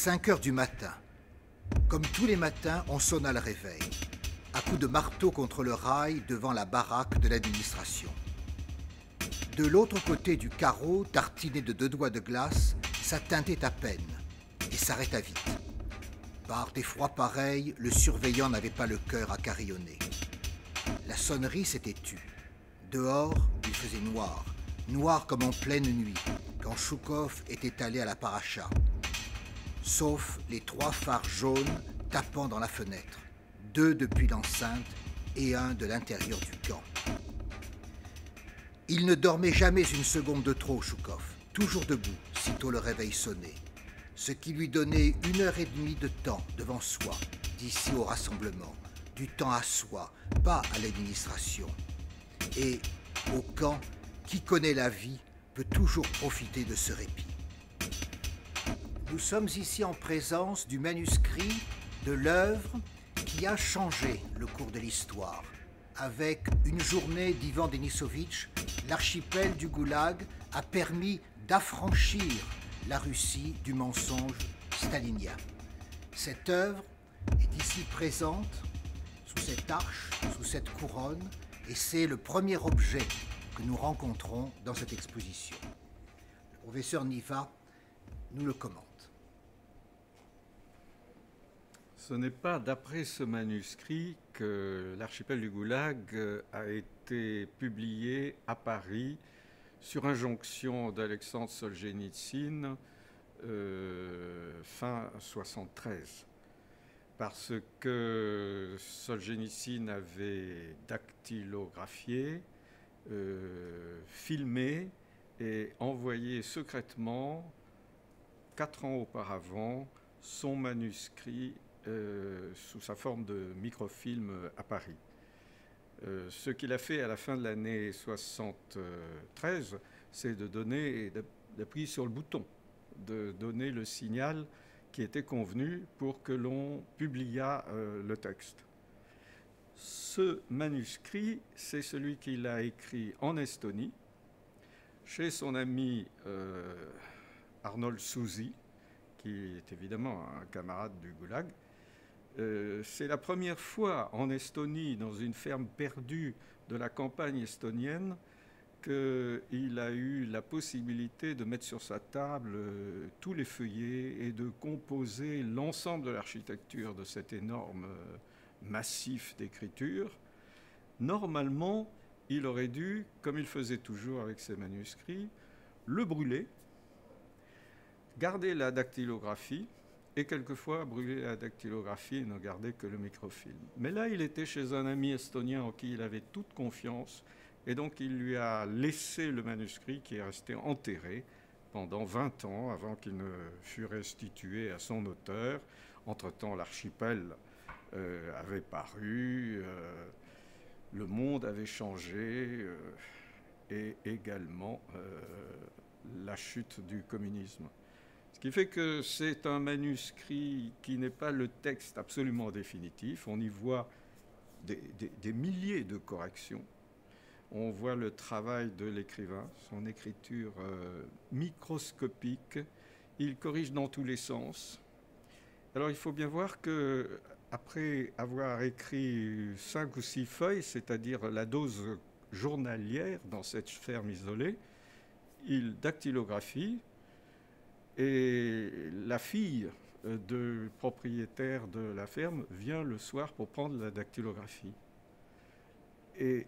5 heures du matin. Comme tous les matins, on sonna le réveil, à coups de marteau contre le rail devant la baraque de l'administration. De l'autre côté du carreau, tartiné de 2 doigts de glace, ça teintait à peine et s'arrêta vite. Par des froids pareils, le surveillant n'avait pas le cœur à carillonner. La sonnerie s'était tue. Dehors, il faisait noir, noir comme en pleine nuit, quand Choukov était allé à la paracha. Sauf les 3 phares jaunes tapant dans la fenêtre, 2 depuis l'enceinte et 1 de l'intérieur du camp. Il ne dormait jamais une seconde de trop, Choukov, toujours debout, sitôt le réveil sonnait, ce qui lui donnait 1h30 de temps devant soi, d'ici au rassemblement, du temps à soi, pas à l'administration. Et, au camp, qui connaît la vie peut toujours profiter de ce répit. Nous sommes ici en présence du manuscrit de l'œuvre qui a changé le cours de l'histoire. Avec une journée d'Ivan Denisovitch, l'archipel du Goulag a permis d'affranchir la Russie du mensonge stalinien. Cette œuvre est ici présente, sous cette arche, sous cette couronne, et c'est le premier objet que nous rencontrons dans cette exposition. Le professeur Niva nous le commente. Ce n'est pas d'après ce manuscrit que l'archipel du Goulag a été publié à Paris sur injonction d'Alexandre Solzhenitsyn fin 1973. Parce que Solzhenitsyn avait dactylographié, filmé et envoyé secrètement, 4 ans auparavant, son manuscrit sous sa forme de microfilm à Paris. Ce qu'il a fait à la fin de l'année 1973, c'est d'appuyer sur le bouton, de donner le signal qui était convenu pour que l'on publiât le texte. Ce manuscrit, c'est celui qu'il a écrit en Estonie, chez son ami Arnold Souzy, qui est évidemment un camarade du Goulag. C'est la première fois en Estonie, dans une ferme perdue de la campagne estonienne, qu'il a eu la possibilité de mettre sur sa table tous les feuillets et de composer l'ensemble de l'architecture de cet énorme massif d'écriture. Normalement, il aurait dû, comme il faisait toujours avec ses manuscrits, le brûler, garder la dactylographie et quelquefois brûler la dactylographie et ne garder que le microfilm. Mais là, il était chez un ami estonien en qui il avait toute confiance et donc il lui a laissé le manuscrit qui est resté enterré pendant 20 ans avant qu'il ne fût restitué à son auteur. Entre-temps, l'archipel avait paru, le monde avait changé et également la chute du communisme. Ce qui fait que c'est un manuscrit qui n'est pas le texte absolument définitif. On y voit des milliers de corrections. On voit le travail de l'écrivain, son écriture microscopique. Il corrige dans tous les sens. Alors il faut bien voir qu'après avoir écrit 5 ou 6 feuilles, c'est-à-dire la dose journalière dans cette ferme isolée, il dactylographie. Et la fille du propriétaire de la ferme vient le soir pour prendre la dactylographie et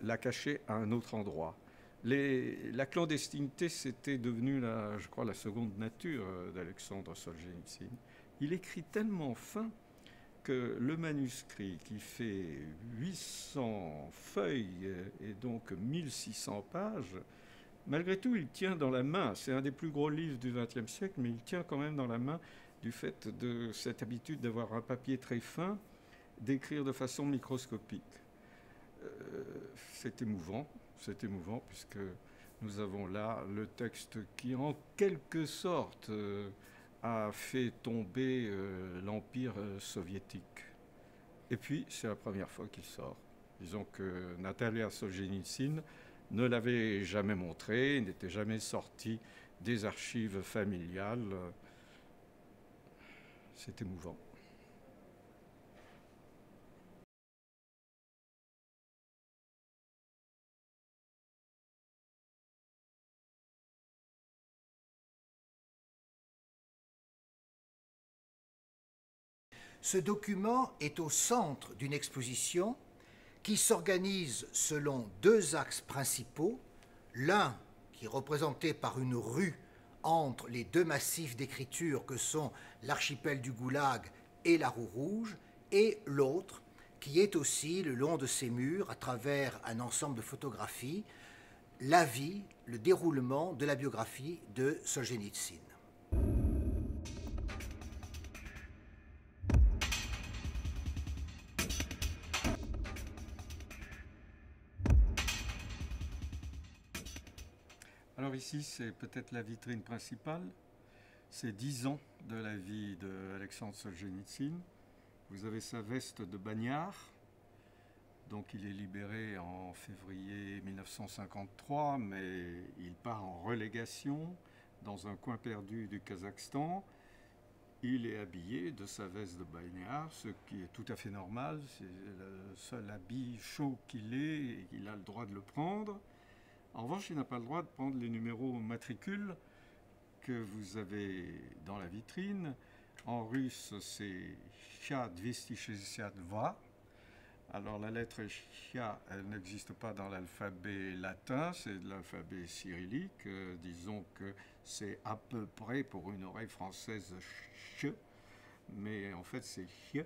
la cacher à un autre endroit. La clandestinité, c'était devenu, je crois, la seconde nature d'Alexandre Solzhenitsyn. Il écrit tellement fin que le manuscrit, qui fait 800 feuilles et donc 1600 pages, malgré tout, il tient dans la main, c'est un des plus gros livres du XXe siècle, mais il tient quand même dans la main du fait de cette habitude d'avoir un papier très fin, d'écrire de façon microscopique. C'est émouvant puisque nous avons là le texte qui, en quelque sorte, a fait tomber l'Empire soviétique. Et puis, c'est la première fois qu'il sort. Disons que Natalia Solzhenitsyn ne l'avait jamais montré, n'était jamais sorti des archives familiales. c'est émouvant. Ce document est au centre d'une exposition qui s'organise selon deux axes principaux, l'un qui est représenté par une rue entre les deux massifs d'écriture que sont l'archipel du Goulag et la Roue Rouge, et l'autre qui est aussi le long de ces murs, à travers un ensemble de photographies, la vie, le déroulement de la biographie de Solzhenitsyn. Alors ici, c'est peut-être la vitrine principale. C'est 10 ans de la vie d'Alexandre Solzhenitsyn. Vous avez sa veste de bagnard. Donc il est libéré en février 1953, mais il part en relégation dans un coin perdu du Kazakhstan. Il est habillé de sa veste de bagnard, ce qui est tout à fait normal. C'est le seul habit chaud qu'il ait et il a le droit de le prendre. En revanche, il n'a pas le droit de prendre les numéros matricules que vous avez dans la vitrine. En russe, c'est Chia 262. Alors la lettre Chia, elle n'existe pas dans l'alphabet latin, c'est de l'alphabet cyrillique. Disons que c'est à peu près pour une oreille française ch, mais en fait c'est Chia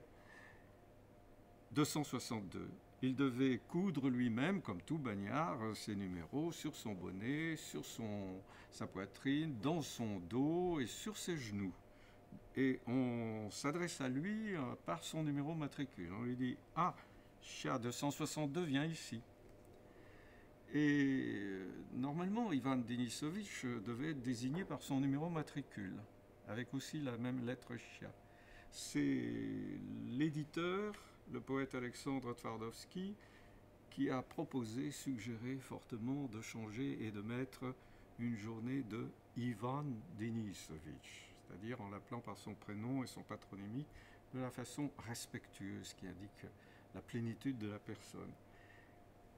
262. Il devait coudre lui-même, comme tout bagnard, ses numéros sur son bonnet, sur sa poitrine, dans son dos et sur ses genoux. Et on s'adresse à lui par son numéro matricule. On lui dit « Ah, Chia 262 vient ici ». Et normalement, Ivan Denisovitch devait être désigné par son numéro matricule, avec aussi la même lettre Chia. C'est l'éditeur, le poète Alexandre Twardowski, qui a proposé, suggéré fortement de changer et de mettre une journée de Ivan Denisovitch, c'est-à-dire en l'appelant par son prénom et son patronymique de la façon respectueuse qui indique la plénitude de la personne.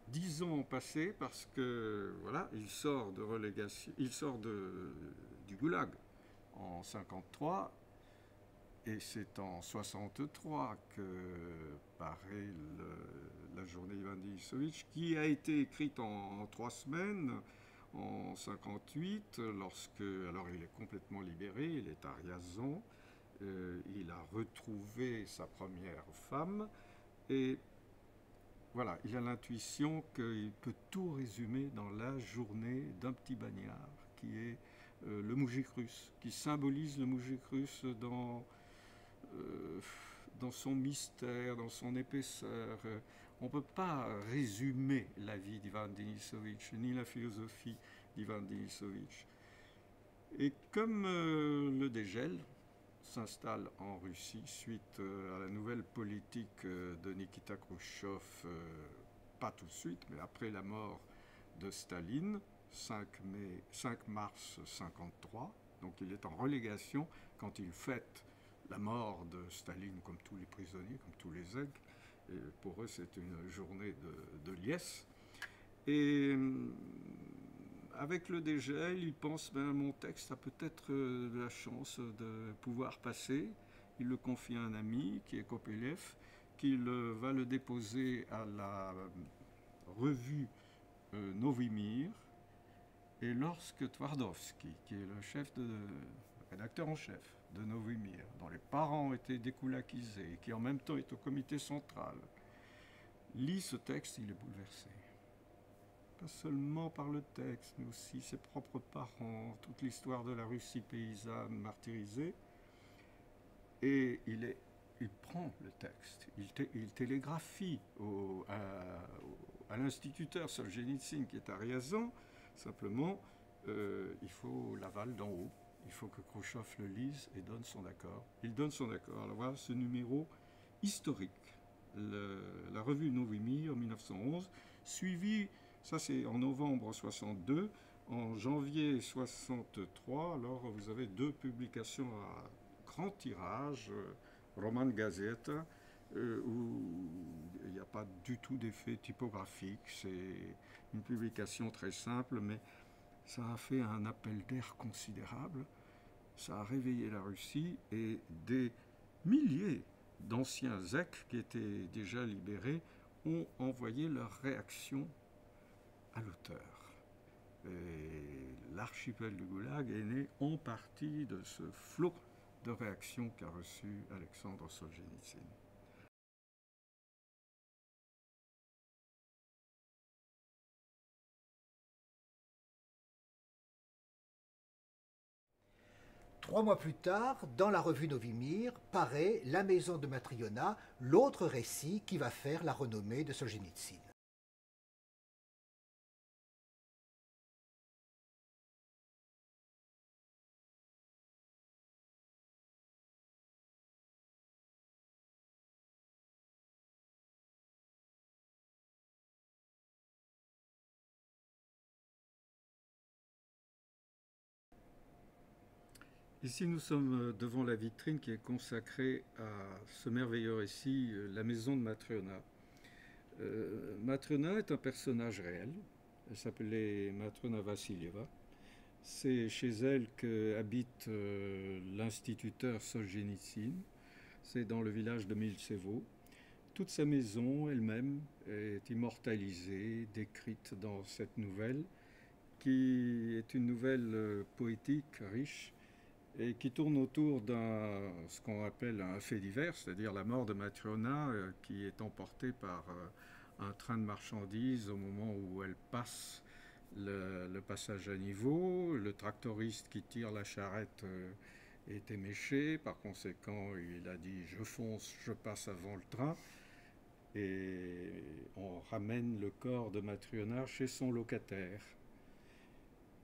10 ans ont passé parce que voilà, il sort de relégation, il sort du Goulag en 53. Et c'est en 63 que paraît la journée Ivan Denisovitch, qui a été écrite en 3 semaines, en 58, lorsque, alors il est complètement libéré, il est à Riazan, il a retrouvé sa première femme, et voilà, il a l'intuition qu'il peut tout résumer dans la journée d'un petit bagnard, qui est le moujik russe, qui symbolise le moujik russe dans son mystère, dans son épaisseur. On ne peut pas résumer la vie d'Ivan Denisovitch, ni la philosophie d'Ivan Denisovitch. Et comme le dégel s'installe en Russie suite à la nouvelle politique de Nikita Khrouchtchev, pas tout de suite, mais après la mort de Staline, 5 mars 1953, donc il est en relégation quand il fête la mort de Staline, comme tous les prisonniers, comme tous les aigles. Et pour eux, c'est une journée de liesse. Et avec le dégel, ils pensent, mon texte a peut-être de la chance de pouvoir passer. Il le confie à un ami, qui est Kopelev, qui va le déposer à la revue Novy Mir. Et lorsque Twardowski, qui est le rédacteur en chef de Novy Mir, dont les parents ont été découlakisés, qui en même temps est au comité central, lit ce texte, il est bouleversé. Pas seulement par le texte, mais aussi ses propres parents, toute l'histoire de la Russie paysanne martyrisée. Et il prend le texte, il télégraphie à l'instituteur Solzhenitsyn qui est à Riazan, simplement, il faut l'aval d'en haut. Il faut que Khrouchtchev le lise et donne son accord. Il donne son accord. Alors voilà ce numéro historique, la revue Novy Mir en 1911, suivi, ça c'est en novembre 62, en janvier 63, alors vous avez 2 publications grand tirage, Roman Gazeta, où il n'y a pas du tout d'effet typographique. C'est une publication très simple, mais ça a fait un appel d'air considérable. Ça a réveillé la Russie et des milliers d'anciens zèques qui étaient déjà libérés ont envoyé leur réaction à l'auteur. Et l'archipel du Goulag est né en partie de ce flot de réactions qu'a reçu Alexandre Solzhenitsyn. Trois mois plus tard, dans la revue Novimir, paraît La maison de Matriona, l'autre récit qui va faire la renommée de Solzhenitsyn. Ici, nous sommes devant la vitrine qui est consacrée à ce merveilleux récit, La maison de Matriona. Matriona est un personnage réel. Elle s'appelait Matriona Vassilieva. C'est chez elle qu'habite l'instituteur Solzhenitsyn. C'est dans le village de Miltsevo. Toute sa maison elle-même est immortalisée, décrite dans cette nouvelle, qui est une nouvelle poétique, riche, et qui tourne autour ce qu'on appelle un fait divers, c'est-à-dire la mort de Matriona qui est emportée par un train de marchandises au moment où elle passe le passage à niveau. Le tractoriste qui tire la charrette est éméché, par conséquent il a dit « je fonce, je passe avant le train ». Et on ramène le corps de Matriona chez son locataire.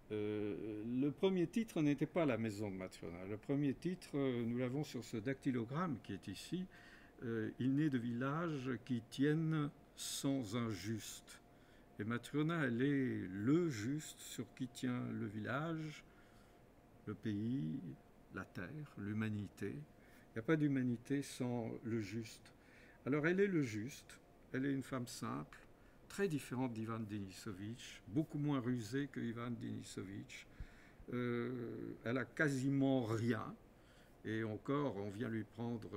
Le premier titre n'était pas La maison de Matriona. Le premier titre, nous l'avons sur ce dactylogramme qui est ici. Il naît de villages qui tiennent sans un juste. Et Matriona, elle est le juste sur qui tient le village, le pays, la terre, l'humanité. Il n'y a pas d'humanité sans le juste. Alors elle est le juste, elle est une femme simple, très différente d'Ivan Denisovitch, beaucoup moins rusée que Ivan Denisovitch. Elle a quasiment rien, et encore, on vient lui prendre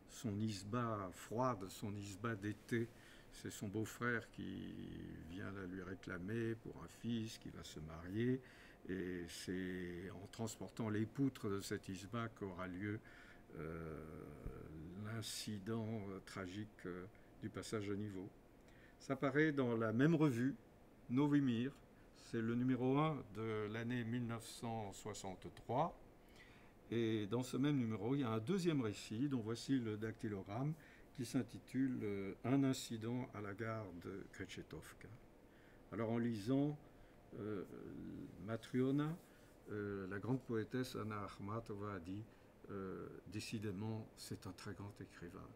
son isba froide, son isba d'été. C'est son beau-frère qui vient la lui réclamer pour un fils qui va se marier, et c'est en transportant les poutres de cette isba qu'aura lieu l'incident tragique du passage à niveau. Ça paraît dans la même revue, Novimir, c'est le numéro 1 de l'année 1963. Et dans ce même numéro, il y a un deuxième récit, dont voici le dactylogramme, qui s'intitule « Un incident à la gare de Kretchetovka ». Alors en lisant Matriona, la grande poétesse Anna Akhmatova a dit décidément, c'est un très grand écrivain.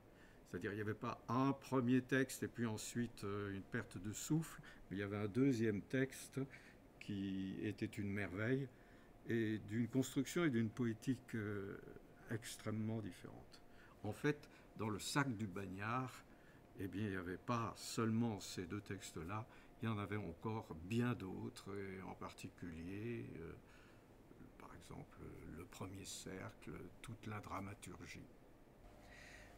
C'est-à-dire, il n'y avait pas un premier texte et puis ensuite une perte de souffle, mais il y avait un deuxième texte qui était une merveille et d'une construction et d'une poétique extrêmement différentes. En fait, dans le sac du bagnard, eh bien, il n'y avait pas seulement ces deux textes-là, il y en avait encore bien d'autres, et en particulier, par exemple, le premier cercle, toute la dramaturgie.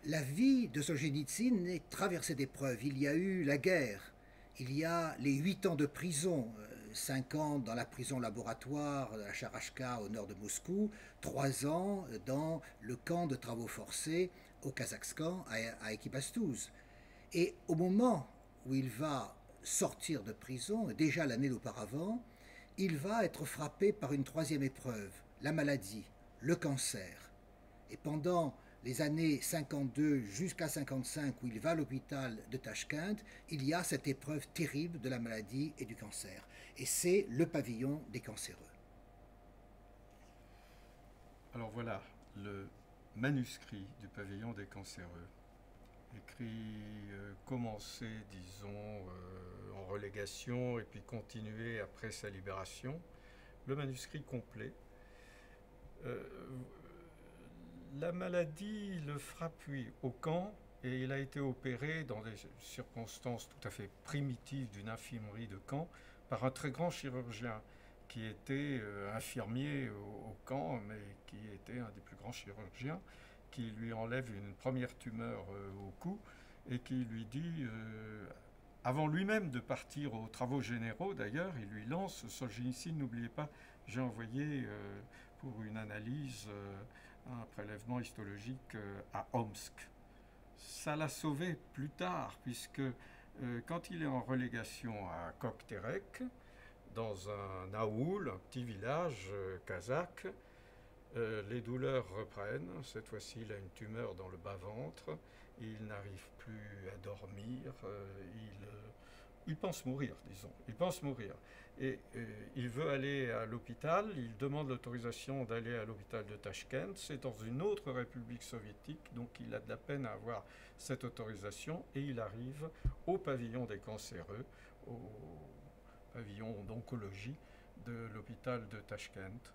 La vie de Solzhenitsyn est traversée d'épreuves. Il y a eu la guerre, il y a les 8 ans de prison, 5 ans dans la prison laboratoire de la Charachka au nord de Moscou, 3 ans dans le camp de travaux forcés au Kazakhstan à Ekibastuz. Et au moment où il va sortir de prison, déjà l'année d'auparavant, il va être frappé par une troisième épreuve, la maladie, le cancer. Et pendant les années 52 jusqu'à 55 où il va à l'hôpital de Tachkent, il y a cette épreuve terrible de la maladie et du cancer. Et c'est le pavillon des cancéreux. Alors voilà, le manuscrit du pavillon des cancéreux, écrit, commencé, disons, en relégation et puis continué après sa libération. Le manuscrit complet. La maladie le frappe, puis au camp, et il a été opéré dans des circonstances tout à fait primitives d'une infirmerie de camp par un très grand chirurgien qui était infirmier au camp, mais qui était un des plus grands chirurgiens, qui lui enlève une première tumeur au cou et qui lui dit, avant lui-même de partir aux travaux généraux d'ailleurs, il lui lance Solzhenitsyn, n'oubliez pas, j'ai envoyé pour une analyse un prélèvement histologique à Omsk. Ça l'a sauvé plus tard, puisque quand il est en relégation à Kokterek, dans un aoul, un petit village kazakh, les douleurs reprennent. Cette fois-ci, il a une tumeur dans le bas-ventre. Il n'arrive plus à dormir. Il pense mourir, disons. Il pense mourir. Et il veut aller à l'hôpital. Il demande l'autorisation d'aller à l'hôpital de Tachkent. C'est dans une autre république soviétique, donc il a de la peine à avoir cette autorisation. Et il arrive au pavillon des cancéreux, au pavillon d'oncologie de l'hôpital de Tachkent.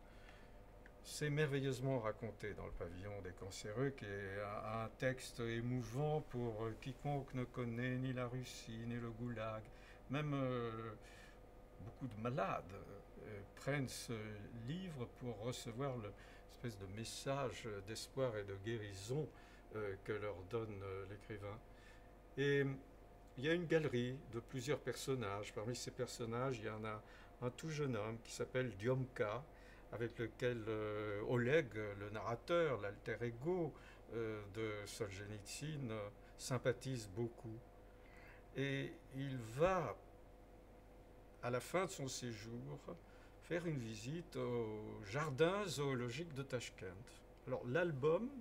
C'est merveilleusement raconté dans le pavillon des cancéreux, qui est un texte émouvant pour quiconque ne connaît ni la Russie, ni le goulag. Même beaucoup de malades prennent ce livre pour recevoir l'espèce de message d'espoir et de guérison que leur donne l'écrivain. Et il y a une galerie de plusieurs personnages. Parmi ces personnages, il y en a un tout jeune homme qui s'appelle Dyomka, avec lequel Oleg, le narrateur, l'alter ego de Solzhenitsyn, sympathise beaucoup. Et il va, à la fin de son séjour, faire une visite au jardin zoologique de Tachkent. Alors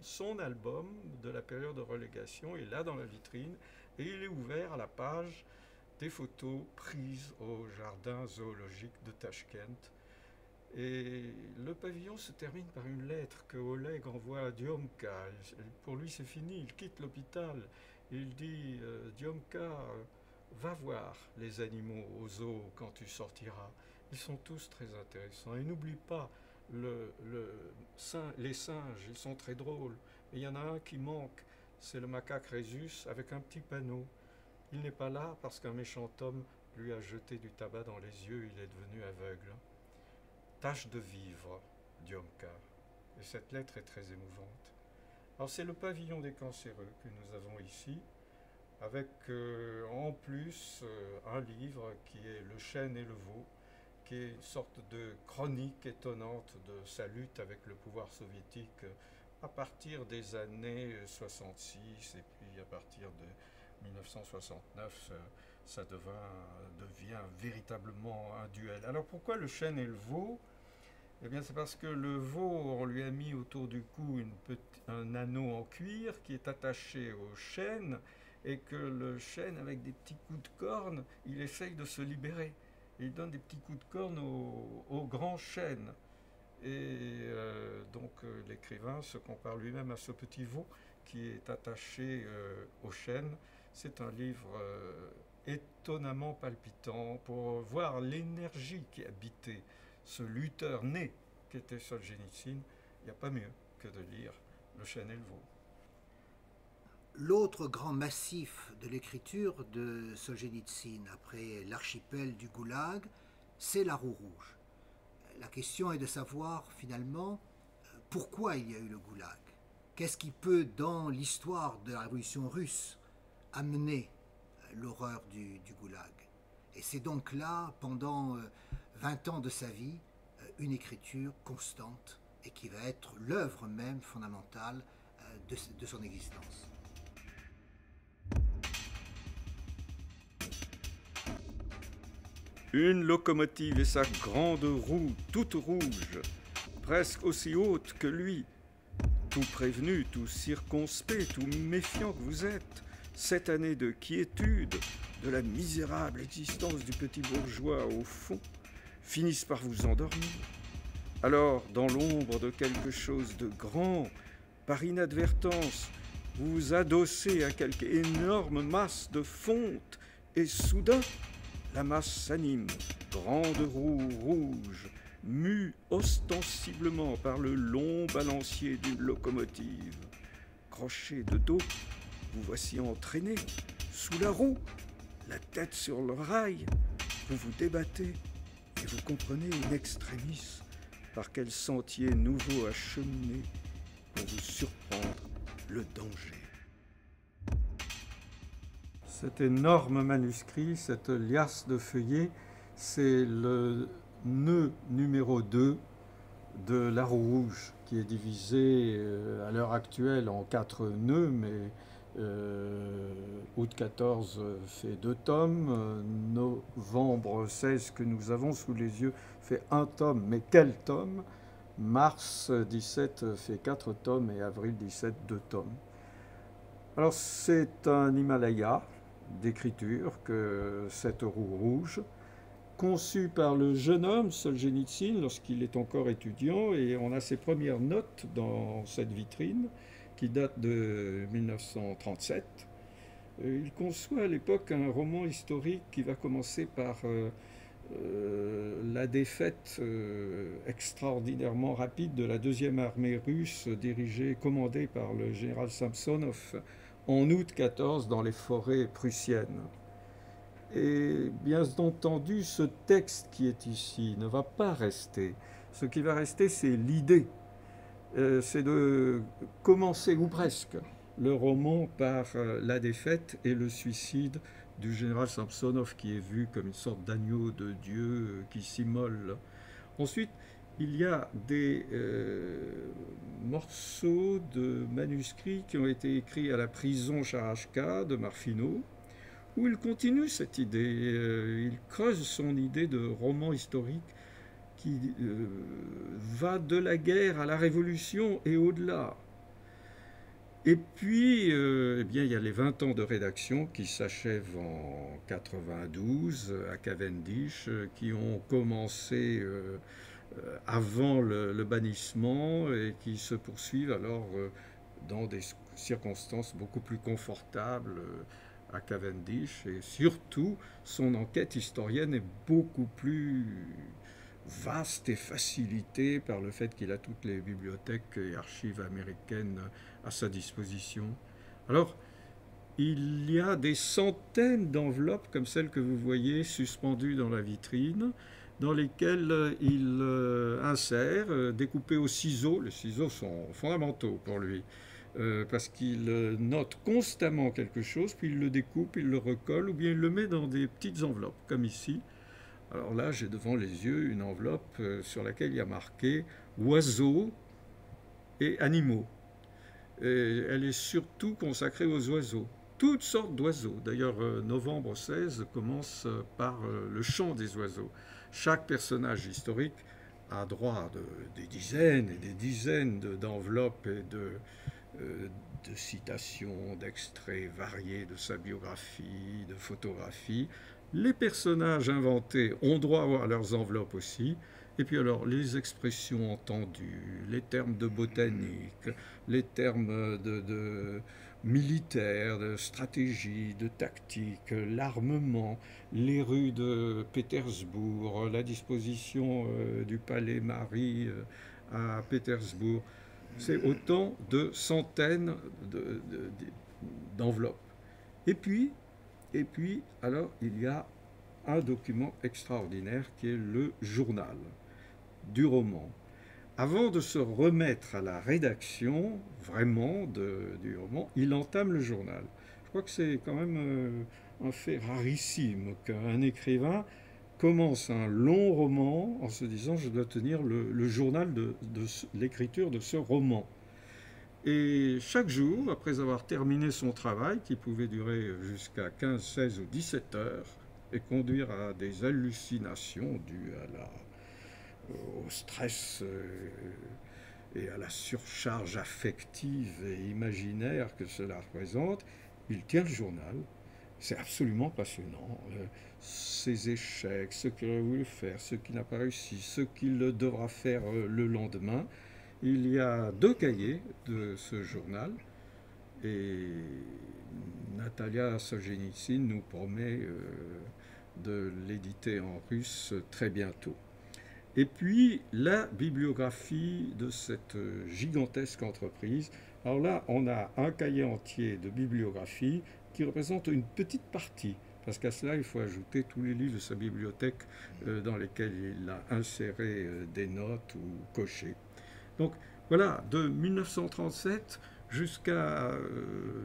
son album de la période de relégation est là dans la vitrine, et il est ouvert à la page des photos prises au jardin zoologique de Tachkent. Et le pavillon se termine par une lettre que Oleg envoie à Dyomka. Pour lui, c'est fini, il quitte l'hôpital. Il dit Dyomka, va voir les animaux au zoo quand tu sortiras. Ils sont tous très intéressants. Et n'oublie pas les singes, ils sont très drôles. Et il y en a un qui manque, c'est le macaque Rhésus avec un petit panneau. Il n'est pas là parce qu'un méchant homme lui a jeté du tabac dans les yeux, il est devenu aveugle. Tâche de vivre, Dyomka. Et cette lettre est très émouvante. Alors c'est le pavillon des cancéreux que nous avons ici, avec en plus un livre qui est Le chêne et le veau, qui est une sorte de chronique étonnante de sa lutte avec le pouvoir soviétique à partir des années 66, et puis à partir de 1969, ça devient véritablement un duel. Alors pourquoi le chêne et le veau? Eh bien c'est parce que le veau, on lui a mis autour du cou un anneau en cuir qui est attaché au chêne, et que le chêne, avec des petits coups de corne, il essaye de se libérer. Il donne des petits coups de corne au grand chêne. Et donc l'écrivain se compare lui-même à ce petit veau qui est attaché au chêne. C'est un livre étonnamment palpitant pour voir l'énergie qui habitait ce lutteur né qu'était Solzhenitsyn. Il n'y a pas mieux que de lire Le chêne et le veau. L'autre grand massif de l'écriture de Solzhenitsyn, après l'archipel du Goulag, c'est la roue rouge. La question est de savoir finalement pourquoi il y a eu le Goulag. Qu'est-ce qui peut, dans l'histoire de la révolution russe, amener l'horreur du Goulag. Et c'est donc là, pendant 20 ans de sa vie, une écriture constante et qui va être l'œuvre même fondamentale de son existence. Une locomotive et sa grande roue toute rouge, presque aussi haute que lui, tout prévenu, tout circonspect, tout méfiant que vous êtes, cette année de quiétude, de la misérable existence du petit bourgeois au fond, finissent par vous endormir. Alors, dans l'ombre de quelque chose de grand, par inadvertance, vous vous adossez à quelque énorme masse de fonte, et soudain, la masse s'anime, grande roue rouge, mu ostensiblement par le long balancier d'une locomotive. Crochet de dos, vous voici entraîné, sous la roue, la tête sur le rail, vous vous débattez et vous comprenez in extremis par quel sentier nouveau à cheminer pour vous surprendre le danger. Cet énorme manuscrit, cette liasse de feuillets, c'est le nœud numéro 2 de La Roue Rouge, qui est divisé à l'heure actuelle en 4 nœuds, mais août 14 fait 2 tomes, novembre 16 que nous avons sous les yeux fait 1 tome, mais quel tome? Mars 17 fait 4 tomes et avril 17 2 tomes. Alors c'est un Himalaya d'écriture que cette roue rouge, conçu par le jeune homme Solzhenitsyn lorsqu'il est encore étudiant, et on a ses premières notes dans cette vitrine qui date de 1937. Il conçoit à l'époque un roman historique qui va commencer par la défaite extraordinairement rapide de la deuxième armée russe commandée par le général Samsonov en août 14 dans les forêts prussiennes. Et bien entendu, ce texte qui est ici ne va pas rester. Ce qui va rester, c'est l'idée. C'est de commencer, ou presque, le roman par la défaite et le suicide du général Samsonov, qui est vu comme une sorte d'agneau de Dieu qui s'immole. Ensuite, il y a des morceaux de manuscrits qui ont été écrits à la prison Charachka de Marfino, où il continue cette idée, il creuse son idée de roman historique qui va de la guerre à la révolution et au-delà. Et puis, eh bien, il y a les 20 ans de rédaction qui s'achèvent en 92 à Cavendish, qui ont commencé avant le bannissement et qui se poursuivent alors dans des circonstances beaucoup plus confortables à Cavendish, et surtout son enquête historienne est beaucoup plus vaste et facilitée par le fait qu'il a toutes les bibliothèques et archives américaines à sa disposition. Alors, il y a des centaines d'enveloppes comme celles que vous voyez suspendues dans la vitrine, dans lesquelles il insère, découpées au ciseau. Les ciseaux sont fondamentaux pour lui, parce qu'il note constamment quelque chose, puis il le découpe, il le recolle, ou bien il le met dans des petites enveloppes, comme ici. Alors là, j'ai devant les yeux une enveloppe sur laquelle il y a marqué « oiseaux et animaux ». Elle est surtout consacrée aux oiseaux, toutes sortes d'oiseaux. D'ailleurs, novembre 16 commence par le chant des oiseaux. Chaque personnage historique a droit à des dizaines et des dizaines d'enveloppes et de citations, d'extraits variés de sa biographie, de photographies. Les personnages inventés ont droit à leurs enveloppes aussi. Et puis alors, les expressions entendues, les termes de botanique, les termes de militaire, de stratégie, de tactique, l'armement, les rues de Pétersbourg, la disposition du palais Marie à Pétersbourg. C'est autant de centaines d'enveloppes. Et puis, alors, il y a un document extraordinaire qui est le journal du roman. Avant de se remettre à la rédaction, vraiment, du roman, il entame le journal. Je crois que c'est quand même un fait rarissime qu'un écrivain commence un long roman en se disant « je dois tenir le journal de l'écriture de ce roman ». Et chaque jour, après avoir terminé son travail, qui pouvait durer jusqu'à 15, 16 ou 17 heures, et conduire à des hallucinations dues au stress et à la surcharge affective et imaginaire que cela représente, il tient le journal. C'est absolument passionnant. Ses échecs, ce qu'il aurait voulu faire, ce qu'il n'a pas réussi, ce qu'il devra faire le lendemain. Il y a 2 cahiers de ce journal et Natalia Solzhenitsyn nous promet de l'éditer en russe très bientôt. Et puis la bibliographie de cette gigantesque entreprise. Alors là, on a un cahier entier de bibliographie qui représente une petite partie, parce qu'à cela, il faut ajouter tous les livres de sa bibliothèque dans lesquels il a inséré des notes ou coché. Donc voilà, de 1937 jusqu'à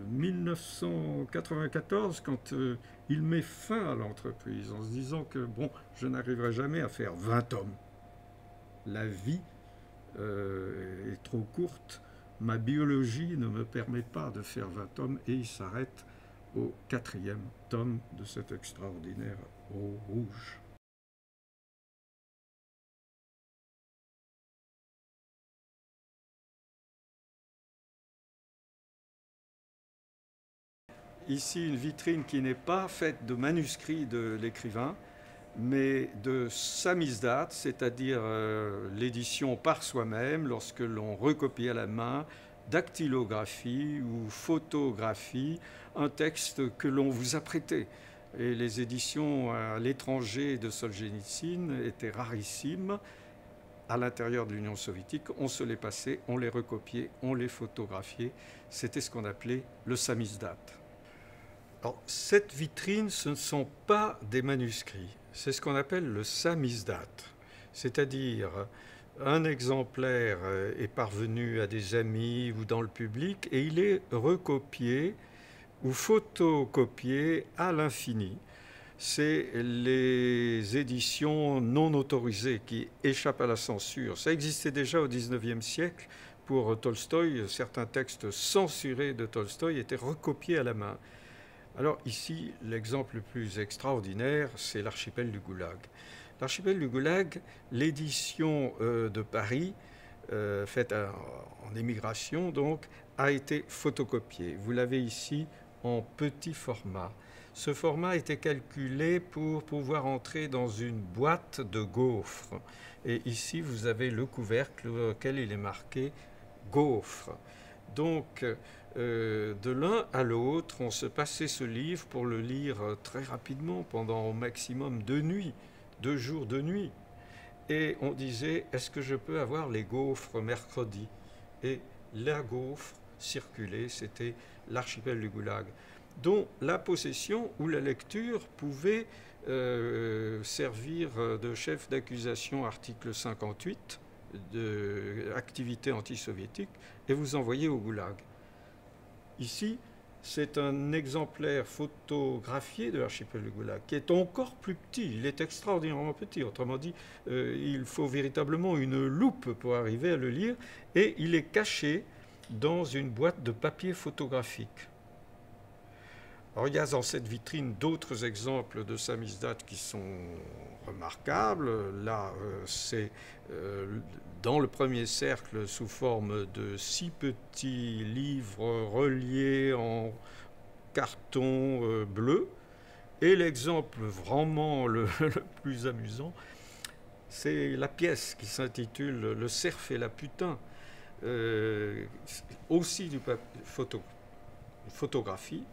1994, quand il met fin à l'entreprise en se disant que bon, je n'arriverai jamais à faire 20 tomes. La vie est trop courte, ma biologie ne me permet pas de faire 20 tomes, et il s'arrête au 4e tome de cet extraordinaire Eau rouge. Ici, une vitrine qui n'est pas faite de manuscrits de l'écrivain, mais de samizdat, c'est-à-dire l'édition par soi-même, lorsque l'on recopie à la main, dactylographie ou photographie, un texte que l'on vous a prêté. Et les éditions à l'étranger de Solzhenitsyn étaient rarissimes. À l'intérieur de l'Union soviétique, on se les passait, on les recopiait, on les photographiait. C'était ce qu'on appelait le samizdat. Alors, cette vitrine, ce ne sont pas des manuscrits. C'est ce qu'on appelle le samizdat. C'est-à-dire, un exemplaire est parvenu à des amis ou dans le public et il est recopié ou photocopié à l'infini. C'est les éditions non autorisées qui échappent à la censure. Ça existait déjà au XIXe siècle. Pour Tolstoï, certains textes censurés de Tolstoï étaient recopiés à la main. Alors ici, l'exemple le plus extraordinaire, c'est l'archipel du Goulag. L'archipel du Goulag, l'édition de Paris, faite en émigration donc, a été photocopiée. Vous l'avez ici en petit format. Ce format était calculé pour pouvoir entrer dans une boîte de gaufres. Et ici, vous avez le couvercle auquel il est marqué « gaufres ». Donc, de l'un à l'autre, on se passait ce livre pour le lire très rapidement, pendant au maximum 2 nuits, 2 jours de nuit. Et on disait, est-ce que je peux avoir les gaufres mercredi? Et la gaufre circulait, c'était l'archipel du Goulag, dont la possession ou la lecture pouvait servir de chef d'accusation, article 58, d'activité anti-soviétique, et vous envoyer au Goulag. Ici, c'est un exemplaire photographié de l'archipel du Goulag, qui est encore plus petit. Il est extraordinairement petit. Autrement dit, il faut véritablement une loupe pour arriver à le lire, et il est caché dans une boîte de papier photographique. Alors, il y a dans cette vitrine d'autres exemples de samizdat qui sont remarquables. Là, c'est dans le premier cercle sous forme de 6 petits livres reliés en carton bleu. Et l'exemple vraiment le plus amusant, c'est la pièce qui s'intitule « Le cerf et la putain », aussi du photographie.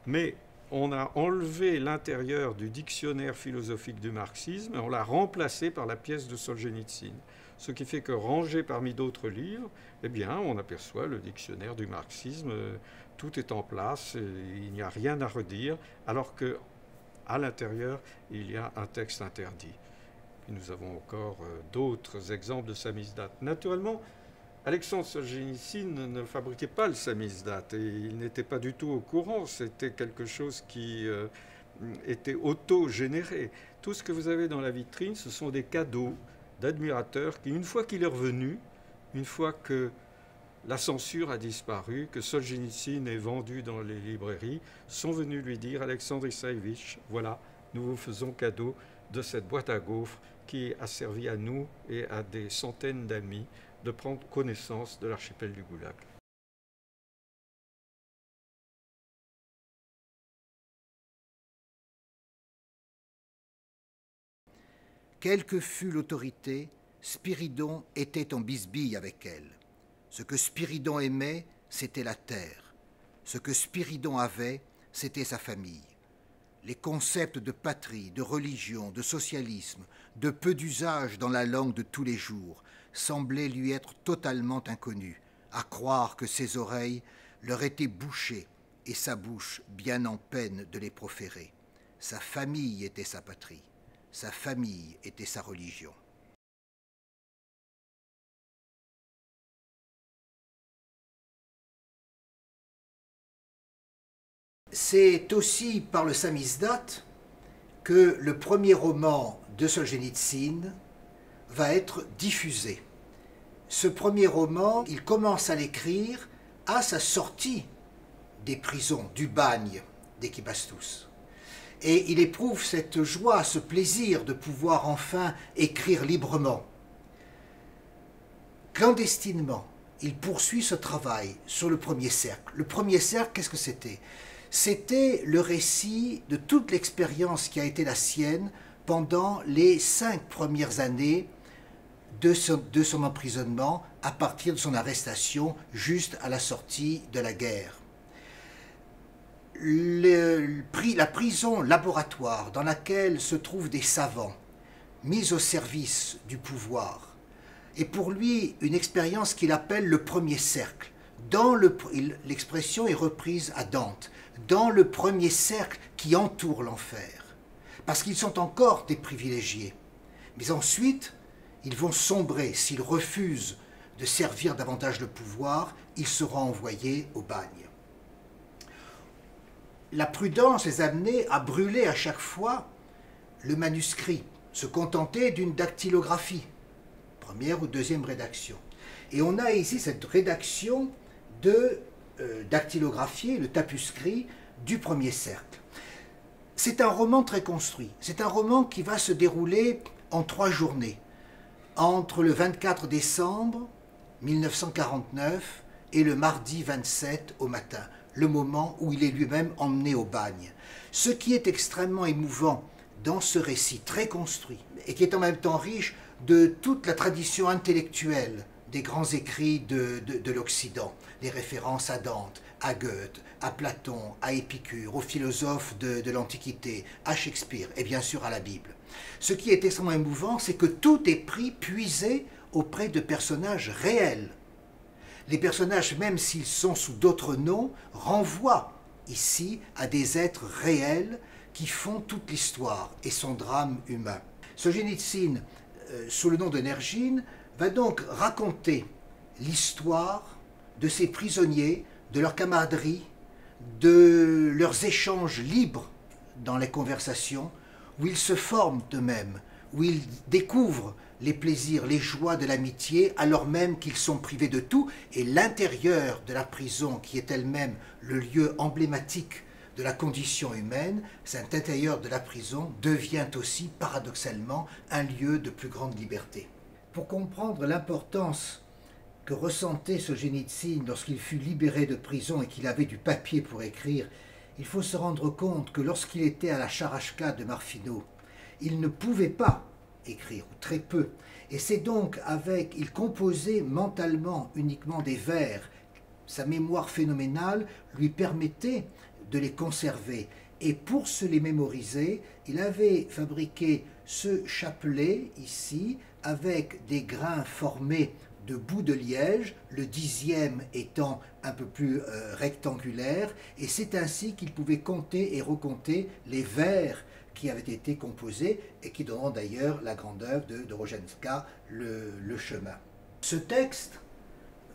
Mais on a enlevé l'intérieur du dictionnaire philosophique du marxisme et on l'a remplacé par la pièce de Solzhenitsyn. Ce qui fait que, rangé parmi d'autres livres, eh bien, on aperçoit le dictionnaire du marxisme. Tout est en place, il n'y a rien à redire, alors qu'à l'intérieur, il y a un texte interdit. Et nous avons encore d'autres exemples de samizdat. Naturellement, Alexandre Solzhenitsyn ne fabriquait pas le samizdat et il n'était pas du tout au courant. C'était quelque chose qui était auto-généré. Tout ce que vous avez dans la vitrine, ce sont des cadeaux d'admirateurs qui, une fois qu'il est revenu, une fois que la censure a disparu, que Solzhenitsyn est vendu dans les librairies, sont venus lui dire « Alexandre Issaevitch, voilà, nous vous faisons cadeau de cette boîte à gaufres qui a servi à nous et à des centaines d'amis de prendre connaissance de l'archipel du Goulag. » Quelle que fût l'autorité, Spyridon était en bisbille avec elle. Ce que Spyridon aimait, c'était la terre. Ce que Spyridon avait, c'était sa famille. Les concepts de patrie, de religion, de socialisme, de peu d'usage dans la langue de tous les jours, semblaient lui être totalement inconnus, à croire que ses oreilles leur étaient bouchées et sa bouche bien en peine de les proférer. Sa famille était sa patrie, sa famille était sa religion. C'est aussi par le samizdat que le premier roman de Solzhenitsyn va être diffusé. Ce premier roman, il commence à l'écrire à sa sortie des prisons, du bagne d'Ekibastous. Et il éprouve cette joie, ce plaisir de pouvoir enfin écrire librement. Clandestinement, il poursuit ce travail sur le premier cercle. Le premier cercle, qu'est-ce que c'était ? C'était le récit de toute l'expérience qui a été la sienne pendant les 5 premières années de son emprisonnement, à partir de son arrestation, juste à la sortie de la guerre. La prison laboratoire dans laquelle se trouvent des savants mis au service du pouvoir est pour lui une expérience qu'il appelle le premier cercle. L'expression est reprise à Dante, dans le premier cercle qui entoure l'enfer, parce qu'ils sont encore des privilégiés. Mais ensuite, ils vont sombrer. S'ils refusent de servir davantage le pouvoir, ils seront envoyés au bagne. La prudence les a amenés à brûler à chaque fois le manuscrit, se contenter d'une dactylographie, première ou deuxième rédaction. Et on a ici cette rédaction de dactylographier, le tapuscrit du premier cercle. C'est un roman très construit. C'est un roman qui va se dérouler en 3 journées, entre le 24 décembre 1949 et le mardi 27 au matin, le moment où il est lui-même emmené au bagne. Ce qui est extrêmement émouvant dans ce récit très construit, et qui est en même temps riche de toute la tradition intellectuelle des grands écrits de l'Occident, les références à Dante, à Goethe, à Platon, à Épicure, aux philosophes de l'Antiquité, à Shakespeare et bien sûr à la Bible. Ce qui est extrêmement émouvant, c'est que tout est puisé auprès de personnages réels. Les personnages, même s'ils sont sous d'autres noms, renvoient ici à des êtres réels qui font toute l'histoire et son drame humain. Solzhenitsyn, sous le nom de Nergine, va donc raconter l'histoire de ces prisonniers, de leur camaraderie, de leurs échanges libres dans les conversations, où ils se forment eux-mêmes, où ils découvrent les plaisirs, les joies de l'amitié, alors même qu'ils sont privés de tout, et l'intérieur de la prison, qui est elle-même le lieu emblématique de la condition humaine, cet intérieur de la prison devient aussi, paradoxalement, un lieu de plus grande liberté. Pour comprendre l'importance que ressentait Solzhenitsyn lorsqu'il fut libéré de prison et qu'il avait du papier pour écrire, il faut se rendre compte que lorsqu'il était à la Charachka de Marfino, il ne pouvait pas écrire, ou très peu. Et c'est donc il composait mentalement uniquement des vers. Sa mémoire phénoménale lui permettait de les conserver. Et pour se les mémoriser, il avait fabriqué ce chapelet ici, avec des grains formés de bouts de liège, le 10e étant un peu plus rectangulaire, et c'est ainsi qu'il pouvait compter et recompter les vers qui avaient été composés et qui donneront d'ailleurs la grande œuvre de Rogenska, le chemin. Ce texte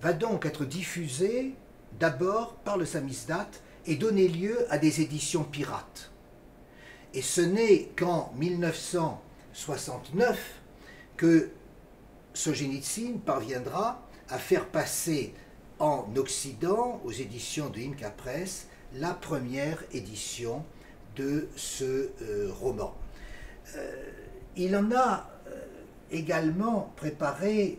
va donc être diffusé d'abord par le samizdat et donner lieu à des éditions pirates. Et ce n'est qu'en 1969 que Solzhenitsyn parviendra à faire passer en Occident, aux éditions de Inca Press, la première édition de ce roman. Il en a également préparé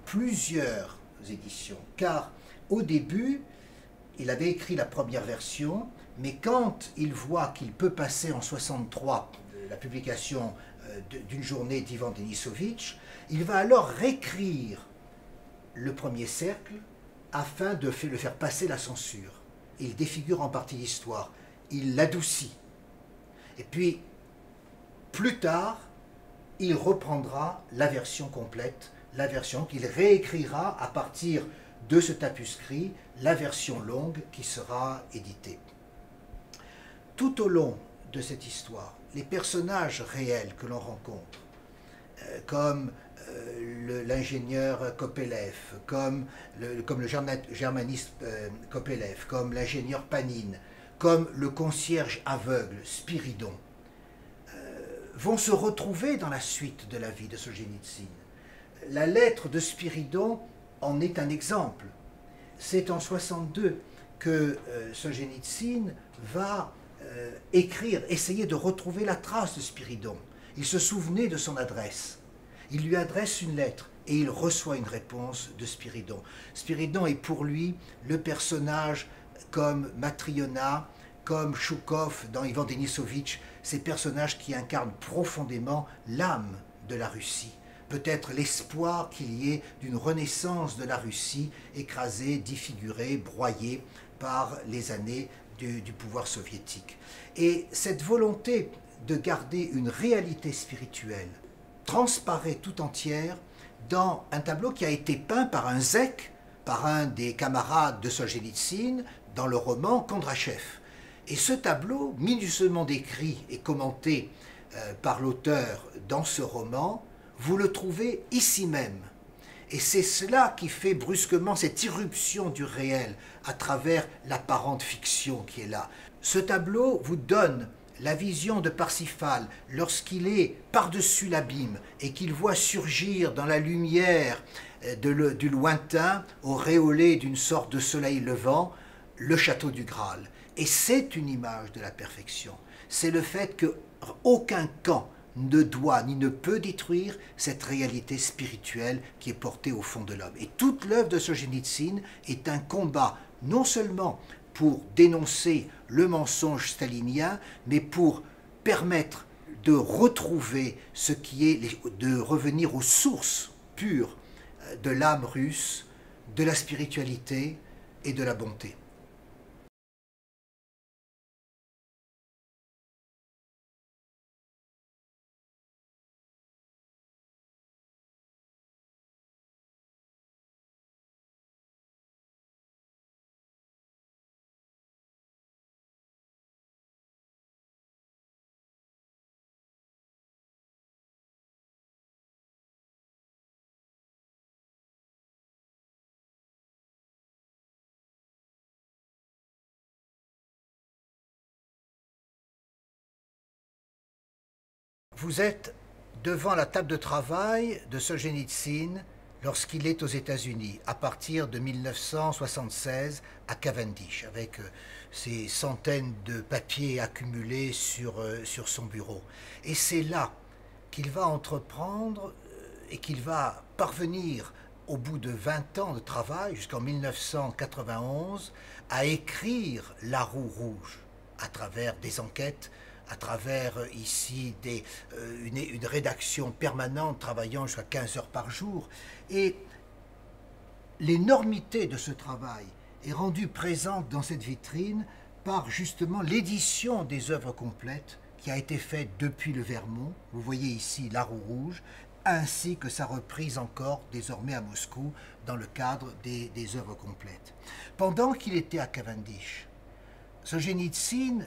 plusieurs éditions, car au début, il avait écrit la première version, mais quand il voit qu'il peut passer en 63 la publication d'une journée d'Ivan Denisovitch, il va alors réécrire le premier cercle afin de le faire passer la censure. Il défigure en partie l'histoire, il l'adoucit. Et puis, plus tard, il reprendra la version complète, la version qu'il réécrira à partir de ce tapuscrit, la version longue qui sera éditée. Tout au long de cette histoire, les personnages réels que l'on rencontre, comme l'ingénieur Kopelev, comme le germaniste Kopelev, comme l'ingénieur Panine, comme le concierge aveugle Spiridon, vont se retrouver dans la suite de la vie de Solzhenitsyn. La lettre de Spiridon en est un exemple. C'est en 1962 que Solzhenitsyn va écrire, essayer de retrouver la trace de Spiridon. Il se souvenait de son adresse. Il lui adresse une lettre et il reçoit une réponse de Spiridon. Spiridon est pour lui le personnage comme Matriona, comme Choukov dans Ivan Denisovitch, ces personnages qui incarnent profondément l'âme de la Russie. Peut-être l'espoir qu'il y ait d'une renaissance de la Russie écrasée, défigurée, broyée par les années du pouvoir soviétique. Et cette volonté de garder une réalité spirituelle transparaît tout entière dans un tableau qui a été peint par un zèque, par un des camarades de Solzhenitsyn, dans le roman Kondrachev. Et ce tableau, minutieusement décrit et commenté par l'auteur dans ce roman, vous le trouvez ici même. Et c'est cela qui fait brusquement cette irruption du réel à travers l'apparente fiction qui est là. Ce tableau vous donne la vision de Parsifal lorsqu'il est par-dessus l'abîme et qu'il voit surgir dans la lumière du lointain, auréolé d'une sorte de soleil levant, le château du Graal. Et c'est une image de la perfection. C'est le fait qu'aucun camp ne doit ni ne peut détruire cette réalité spirituelle qui est portée au fond de l'homme. Et toute l'œuvre de Solzhenitsyn est un combat, non seulement pour dénoncer le mensonge stalinien, mais pour permettre de retrouver ce qui est, de revenir aux sources pures de l'âme russe, de la spiritualité et de la bonté. Vous êtes devant la table de travail de Solzhenitsyn lorsqu'il est aux États-Unis, à partir de 1976 à Cavendish, avec ces centaines de papiers accumulés sur son bureau. Et c'est là qu'il va entreprendre et qu'il va parvenir, au bout de 20 ans de travail, jusqu'en 1991, à écrire La Roue Rouge, à travers des enquêtes, à travers ici une rédaction permanente travaillant jusqu'à 15 heures par jour. Et l'énormité de ce travail est rendue présente dans cette vitrine par justement l'édition des œuvres complètes qui a été faite depuis le Vermont. Vous voyez ici La Roue Rouge, ainsi que sa reprise encore désormais à Moscou dans le cadre des œuvres complètes. Pendant qu'il était à Cavendish, Solzhenitsyn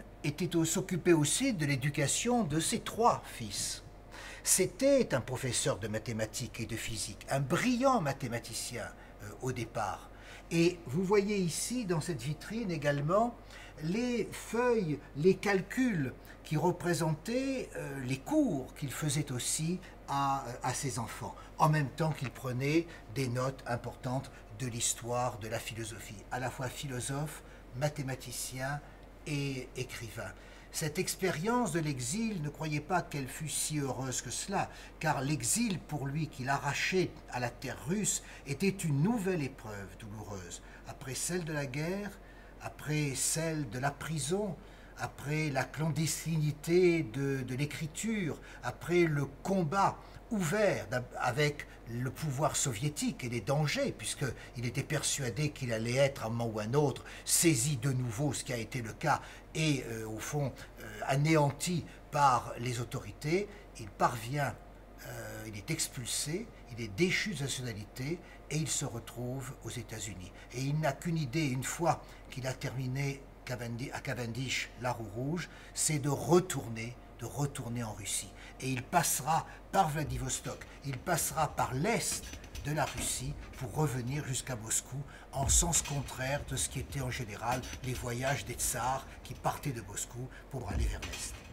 s'occupait aussi de l'éducation de ses 3 fils. C'était un professeur de mathématiques et de physique, un brillant mathématicien au départ. Et vous voyez ici dans cette vitrine également les feuilles, les calculs qui représentaient les cours qu'il faisait aussi à ses enfants, en même temps qu'il prenait des notes importantes de l'histoire, de la philosophie, à la fois philosophe, mathématicien et écrivain. Cette expérience de l'exil, ne croyez pas qu'elle fût si heureuse que cela, car l'exil pour lui qu'il arrachait à la terre russe était une nouvelle épreuve douloureuse, après celle de la guerre, après celle de la prison, après la clandestinité de l'écriture, après le combat ouvert avec le pouvoir soviétique et les dangers, puisqu'il était persuadé qu'il allait être à un moment ou à un autre saisi de nouveau, ce qui a été le cas, et au fond anéanti par les autorités, il parvient, il est expulsé, il est déchu de sa nationalité et il se retrouve aux États-Unis. Et il n'a qu'une idée, une fois qu'il a terminé à Cavendish la Roue Rouge, c'est de retourner en Russie. Et il passera par Vladivostok, il passera par l'est de la Russie pour revenir jusqu'à Moscou en sens contraire de ce qui était en général les voyages des tsars qui partaient de Moscou pour aller vers l'est.